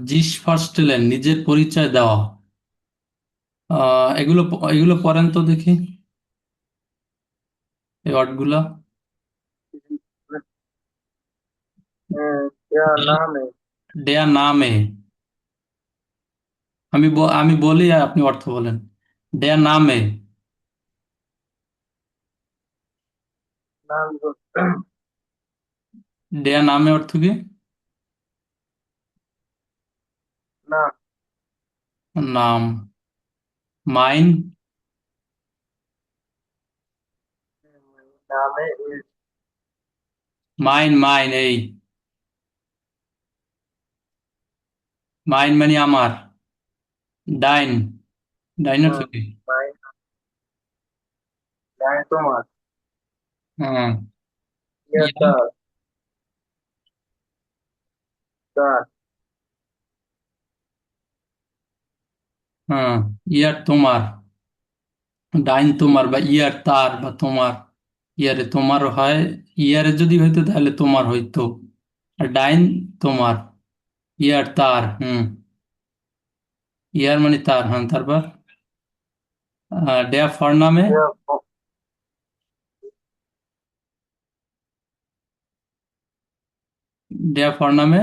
জিস ফার্স্টেলেন নিজের পরিচয় দেওয়া। এগুলো এগুলো পড়েন তো দেখি, এই ওয়ার্ডগুলা। क्या नाम है? দেয়া নামে, আমি বলি আর আপনি অর্থ বলেন। দেয়া নামে। नाम जो দেয়া নামে অর্থ কি? नाम নাম। মাইন। नाम है इज মাইন মাইন এই মাইন মানে আমার। ডাইন। ডাইন অর্থ কি? माय डायटोमर হ্যাঁ। या ইয়া। कार হ্যাঁ। ইয়ার তোমার। ডাইন তোমার বা ইয়ার তার বা তোমার। ইয়ারে তোমার হয়। ইয়ারে যদি হইতো তাহলে তোমার হইতো। আর ডাইন তোমার। ইয়ার তার। ইয়ার মানে তার, হ্যাঁ। তারপর ডেয়া ফর নামে। या ডেয়া ফর নামে।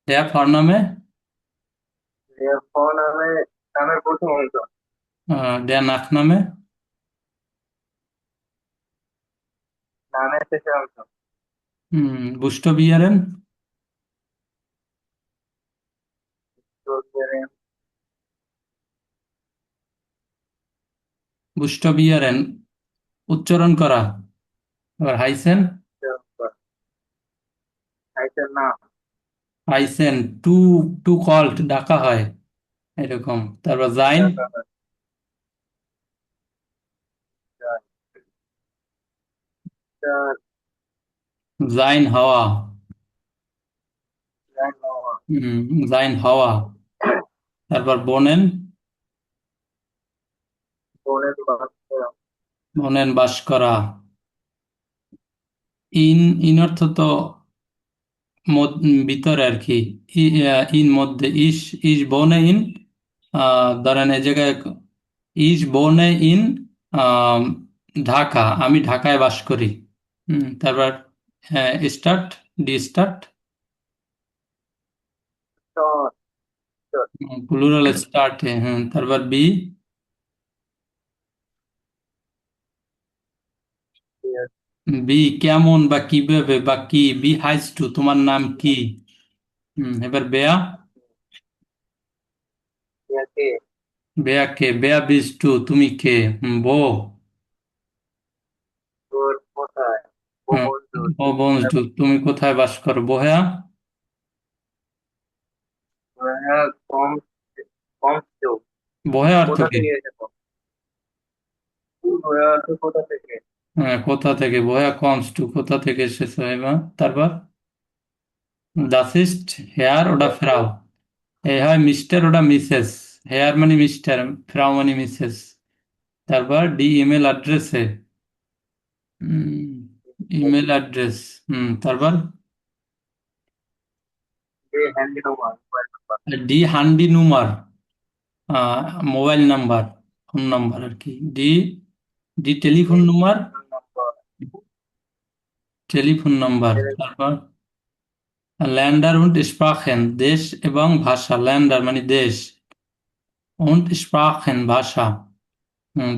ডেয়া ফর নামে। या फोन हमें हमें कुछ नहीं तो ডেয়া নাক নামে। नामे से क्या होता বুষ্ট বিয়ারেন। तो तेरे বুষ্ট বিয়ারেন উচ্চারণ করা। এবার হাইসেন। ऐसे ना হাইসেন টু। টু কল্ড ডাকা হয়, এরকম। তারপর জাইন। क्या करना क्या क्या জাইন হওয়া। लाइन होगा জাইন হওয়া। তারপর বোনেন। बोले तो बात करो বোনেন বাস করা। ইন। ইন অর্থ তো ভিতরে আর কি। ইন মধ্যে ইস। ইস বনে ইন। ধরেন এই জায়গায় ইস বনে ইন আহ, ঢাকা, আমি ঢাকায় বাস করি। তারপর স্টার্ট। D start. तो तो প্লুরাল স্টার্ট। হ্যাঁ। তারপর বি। ये বি কেমন বা কিভাবে বা কি। বি হাইজ টু তোমার নাম কি। এবার বেয়া। के বেয়া কে। বেয়া বিজ টু তুমি কে। বো। और होता है वो হুম, बोल दो ও বন্ধু তুমি কোথায় বাস করো। বোহেয়া। वह कौन कौन जो বোহেয়া অর্থ कोटा কি? से ये देखो वह तो कोटा से के হ্যাঁ, কোথা থেকে। বোহেয়া কমস টু কোথা থেকে এসেছো এবার। তারপর দাসিস্ট হেয়ার ওটা ফ্রাও। এ হয় মিস্টার ওটা মিসেস। হেয়ার মানে মিস্টার, ফ্রাও মানে মিসেস। তারপর ডি ইমেল অ্যাড্রেসে। Email address. তারপর ये हैंडल होगा मोबाइल नंबर ডি হান্ডি নুমার। মোবাইল নাম্বার, ফোন নাম্বার আর কি। ডি। ডি টেলিফোন ये নাম্বার। Number telephone number. तेरे তারপর ল্যান্ডার উন্ড স্প্রাখেন দেশ এবং ভাষা। ল্যান্ডার মানে দেশ। উন্ড স্প্রাখেন ভাষা।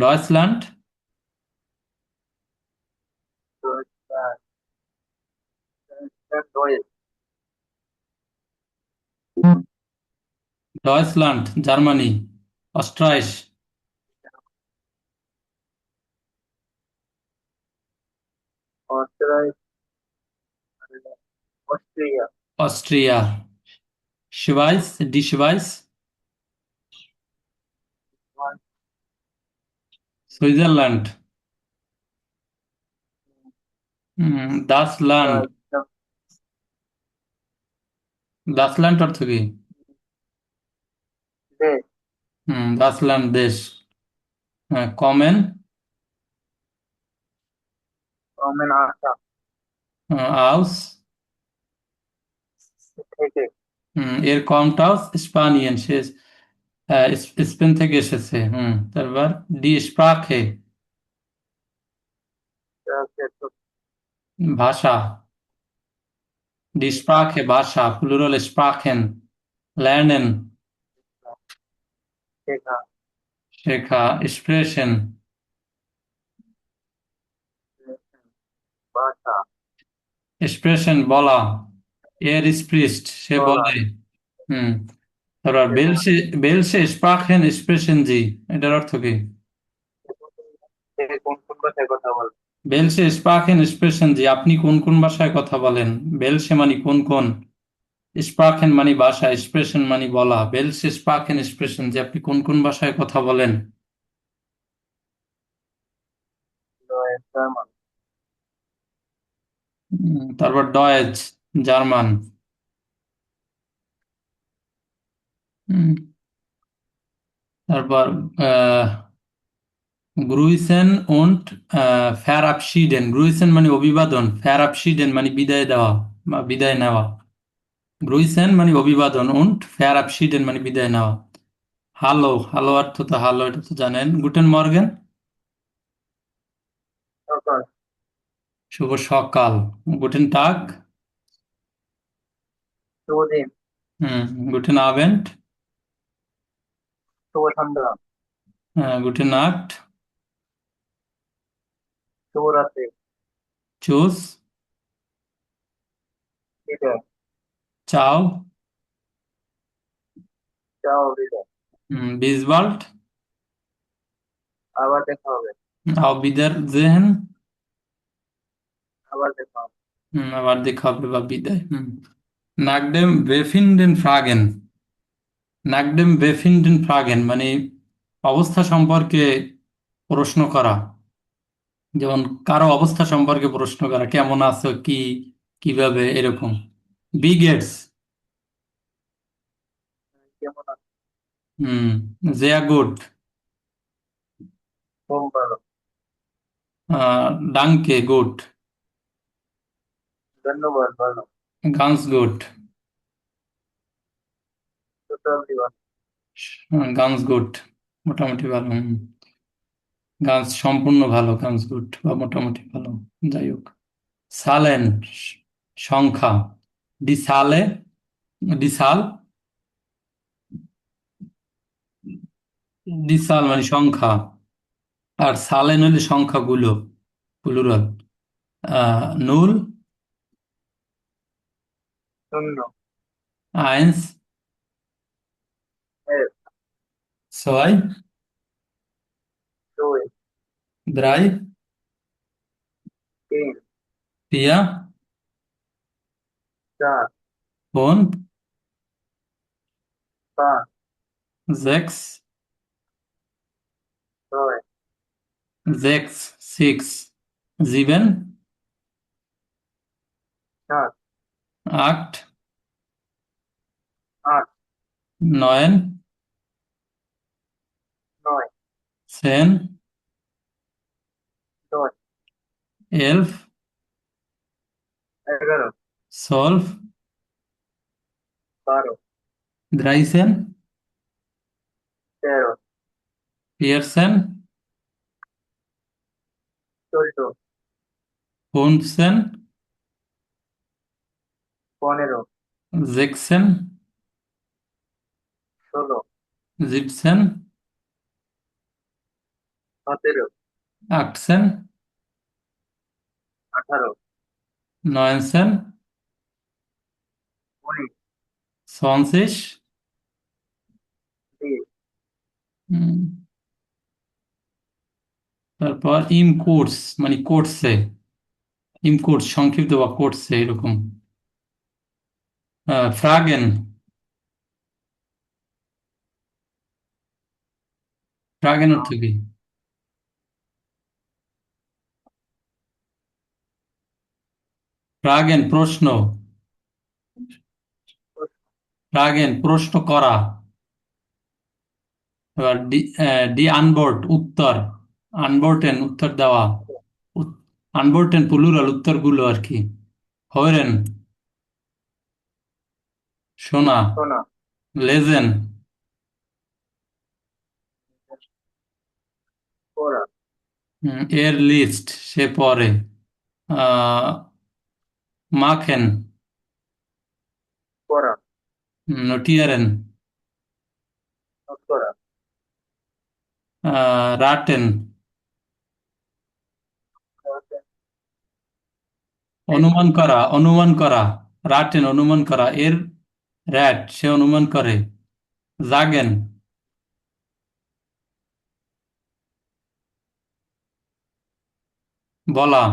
ডয়েচল্যান্ড। तो इसका ডয়েচল্যান্ড জার্মানি। অস্ট্রাইস। Australia Austria Austria. সুইস। ডি সুইস। সুইজারল্যান্ড। দাসল্যান্ড। দাসল্যান্ড অর্থ কি? দেশ। দাসল্যান্ড দেশ। কমেন। কমেন আশা। আউস। থেকে। এর কমটাও স্পানিয়ান, সে স্পেন থেকে এসেছে। তারপর ডি স্প্রাখে, ভাষা। ডি স্প্রাখে ভাষা, প্লুরাল স্প্রাখেন। ল্যার্নেন, শেখা। শেখা। স্প্রেশন, ভাষা। এক্সপ্রেশন বলা। এর স্প্রিস্ট, সে বলা। বলে। হুম তারপর শেখা। বেলসে, বেলসে স্প্রাখেন স্প্রেশন জি, এটার অর্থ কি? সে কোন কোন ভাষায় কথা বলে? বেলসে স্প্রাখেন স্প্রেশন জি, আপনি কোন কোন ভাষায় কথা বলেন? বেলসে মানে কোন কোন, স্প্রাখেন মানে ভাষা, স্প্রেশন মানে বলা। বেলসে স্প্রাখেন স্প্রেশন জি, আপনি কোন কোন ভাষায় কথা বলেন? জার্মান। তারপর ডয়েচ, জার্মান। হুম, তারপর গ্রুইসেন und verabschieden। গ্রুইসেন মানে অভিবাদন, verabschieden মানে বিদায় দেওয়া বা বিদায় নেওয়া। গ্রুইসেন মানে অভিবাদন, und verabschieden মানে বিদায় নেওয়া। হ্যালো, হ্যালো অর্থ তো হ্যালো, এটা তো জানেন। গুটেন মর্গেন, সকাল। শুভ সকাল। গুটেন টাগ। শুভ দিন। হুম গুটেন আবেন্ড। শুভ সন্ধ্যা। গুটেন নাক্ট। শুভরাত্রি। চুস, বিদায়। চাও। যাও বিদায়। বিসবাল্ট। আবার দেখা হবে। আও বিদার জেহেন। আবার দেখা হবে। আবার দেখা হবে বা বিদায়। নাকডেম বেফিনডেন ফ্রাগেন। নাকডেম বেফিনডেন ফ্রাগেন মানে অবস্থা সম্পর্কে প্রশ্ন করা। যেমন কারো অবস্থা সম্পর্কে প্রশ্ন করা, কেমন আছো, কি, কিভাবে, এরকম। বিগেটস। কেমন আছো? হুম জেয়া গুড। খুব ভালো। ডাঙ্কে গুড। ধন্যবাদ, ভালো। Guns good. টোটালি ভালো। গান্স গুড, মোটামুটি ভালো। গান্স সম্পূর্ণ ভালো, গান্স গুড বা মোটামুটি ভালো, যাই হোক। সালেন, সংখ্যা। ডিসালে, ডিসাল। ডিসাল মানে সংখ্যা, আর সালেন হলে সংখ্যাগুলো, প্লুরাল। নুল, শূন্য। আইন্স, এক। ছয়, দুই। দ্রাই, তিন। পিয়া, চার। ফোন, পাঁচ। জেক্স, ছয়। জেক্স, সিক্স, জিবেন, সাত। আট, আট। নয়ন, নয়। সেন, দশ। এলফ, 11। সলভ, 12। দ্রাইসেন, 13। পিয়ারসেন, 14। হুন্ডসেন, 15। জেকসেন, 16। জিপসেন, 17। আটসেন, 18। নয়নসেন, 19। সনসিস। 20। হুম, তারপর ইম কোর্স মানে কোর্সে, ইম কোর্স সংক্ষিপ্ত বা কোর্সে এরকম। ফ্রাগেন, ফ্রাগেন অর্থ কি? ফ্রাগেন প্রশ্ন। ফ্রাগেন প্রশ্ন করা। এবার ডি ডি আনবোর্ড উত্তর। আনবোর্টেন উত্তর দেওয়া। আনবোর্টেন প্লুরাল উত্তরগুলো আর কি। হরেন শোনা। শোনা। লেজেন পড়া। এর লিস্ট সে পড়ে। আহ, মাখেন পড়া। নোটিয়ারেন। পড়া। রাটেন অনুমান করা। অনুমান করা। রাটেন অনুমান করা এর র্যাট সে অনুমান করে। জাগেন বলা।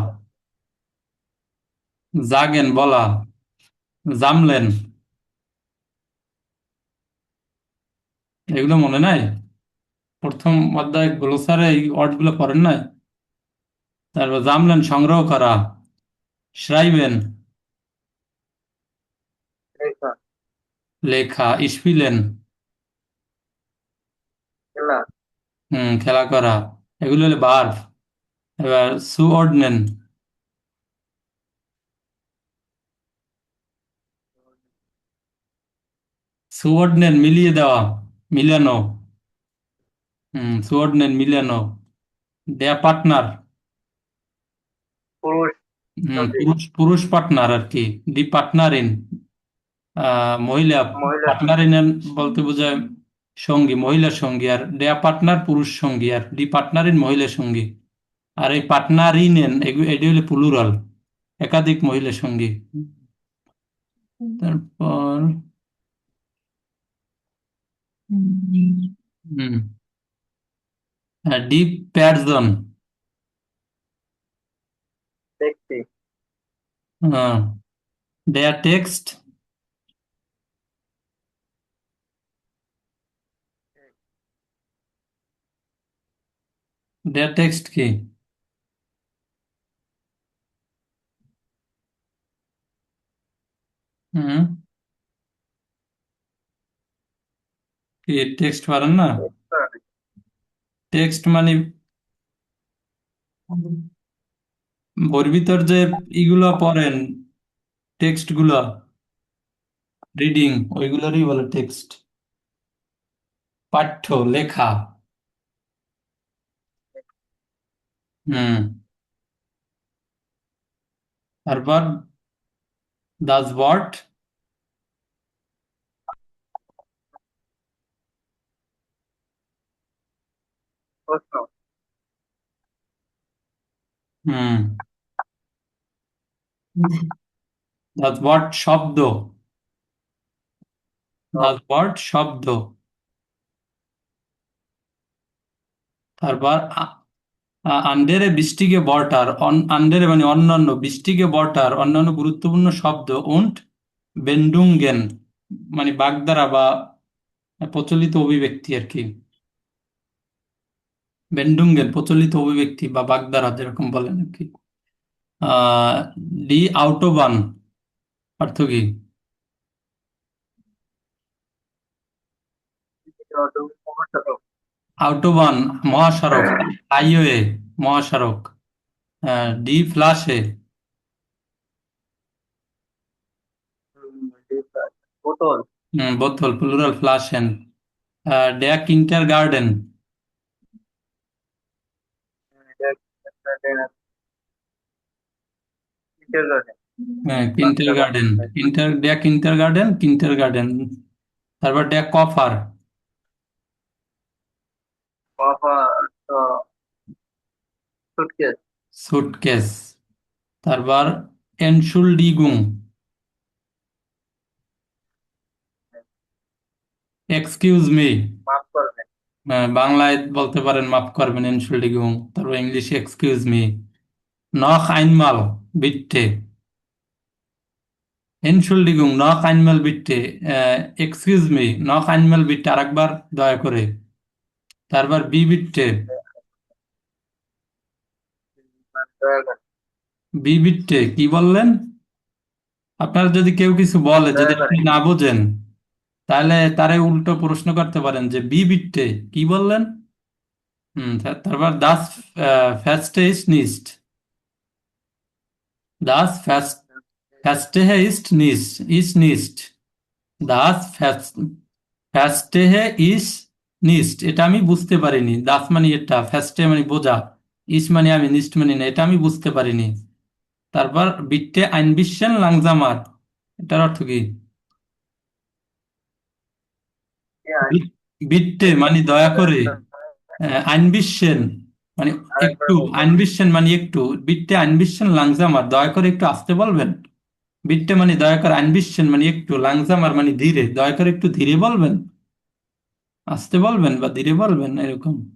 জাগেন বলা। জামলেন এগুলো মনে নাই? প্রথম অধ্যায় গ্লোসারে এই ওয়ার্ডগুলো পড়েন নাই? তারপর জামলেন সংগ্রহ করা। শ্রাইবেন লেখা। লেখা। স্পিলেন খেলা। খেলা করা। এগুলো হলো ভার্ব। এবার সুঅর্ডিনেট। সুঅর্ডিনেট মিলিয়ে দেওয়া। মিলানো। সুঅর্ডিনেট মিলানো। দেয়া পার্টনার। পুরুষ সবজি। পুরুষ পুরুষ পার্টনার আর কি। দি পার্টনার ইন। মহিলা মহিলা পার্টনার ইন বলতে বোঝায় সঙ্গী, মহিলা সঙ্গী। আর দেয়া পার্টনার পুরুষ সঙ্গী, আর দি পার্টনার ইন মহিলা সঙ্গী। আর এই পার্টনার ইন এটি হলো প্লুরাল, একাধিক মহিলা সঙ্গী। তারপর হুম ডি প্যারজন। ব্যক্তি। দেয়ার টেক্সট। দেয়ার টেক্সট কি? হুম কি টেক্সট পারেন না? টেক্সট মানে ওর ভিতর যে ইগুলো পড়েন, টেক্সট গুলো, রিডিং, ওইগুলোরই বলে টেক্সট। পাঠ্য লেখা। হুম তারপর দাস বট। প্রশ্ন। হুম দাস বট শব্দ। দাস বট শব্দ। তারপর আন্ডারে বৃষ্টিকে বর্টার। আন্ডারে মানে অন্যান্য, বৃষ্টিকে বর্টার অন্যান্য গুরুত্বপূর্ণ শব্দ উন্ট বেন্ডুঙ্গেন মানে বাগধারা বা প্রচলিত অভিব্যক্তি আর কি। বেন্ডুঙ্গেন প্রচলিত অভিব্যক্তি বা বাগধারা যেরকম বলেন আর কি। আহ ডি আউটোবান অর্থ কি? মহাসড়ক। আউটোবান মহাসড়ক। হাইওয়ে মহাসড়ক। ডি ফ্লাশে। বোতল। বোতল প্লুরাল ফ্লাশেন। ড্যা কিন্টার গার্ডেন। কিন্ডারগার্টেন। কিন্টার বাচ্চা গার্ডেন। বাচ্চা। ড্যা কিন্টার গার্ডেন কিন্টার গার্ডেন। তারপর ড্যা কফার। বাবা। সুটকেস। সুটকেস। তারপর এনশুলডিগুং। Excuse me. মাফ করবেন। বাংলায় বলতে পারেন মাফ করবেন এনশুলডিগুং। তারপর ইংলিশে এক্সকিউজ মি। নখ আইনমাল বিট্টে। এনশুলডিগুং নখ আইনমাল বিট্টে। এক্সকিউজ মি নখ আইনমাল বিট্টে আরেকবার দয়া করে। তারপর বি বিট্টে। দয়া করে। বি বিট্টে কি বললেন? আপনার যদি কেউ কিছু বলে যদি দয়া করে। আপনি না বোঝেন, তাহলে তারে উল্টো প্রশ্ন করতে পারেন যে বি বিট্টে কি বললেন? তারপর দাস ফার্স্টে ইজ নিস্ট, দাস ফার্স্টে ইজ নিস্ট, দাস ফার্স্টে ইজ নিস্ট, এটা আমি বুঝতে পারিনি। দাস মানে এটা, ফার্স্টে মানে বোঝা, ইস মানে আমি, নিস্ট মানে না, এটা আমি বুঝতে পারিনি। তারপর বিট্টে আইনবিশন লাংজামার, এটার অর্থ কি? বি- বিট্টে মানে দয়া করে, আইনবিশন মানে আরেকবার একটু, বলবেন? আইনবিশন মানে একটু, বিট্টে আইনবিশন লাংজামার, দয়া করে একটু আসতে বলবেন। বিট্টে মানে দয়া করে, আইনবিশন মানে একটু, লাংজামার মানে ধীরে, দয়া করে একটু ধীরে বলবেন, আসতে বলবেন বা ধীরে বলবেন, এরকম।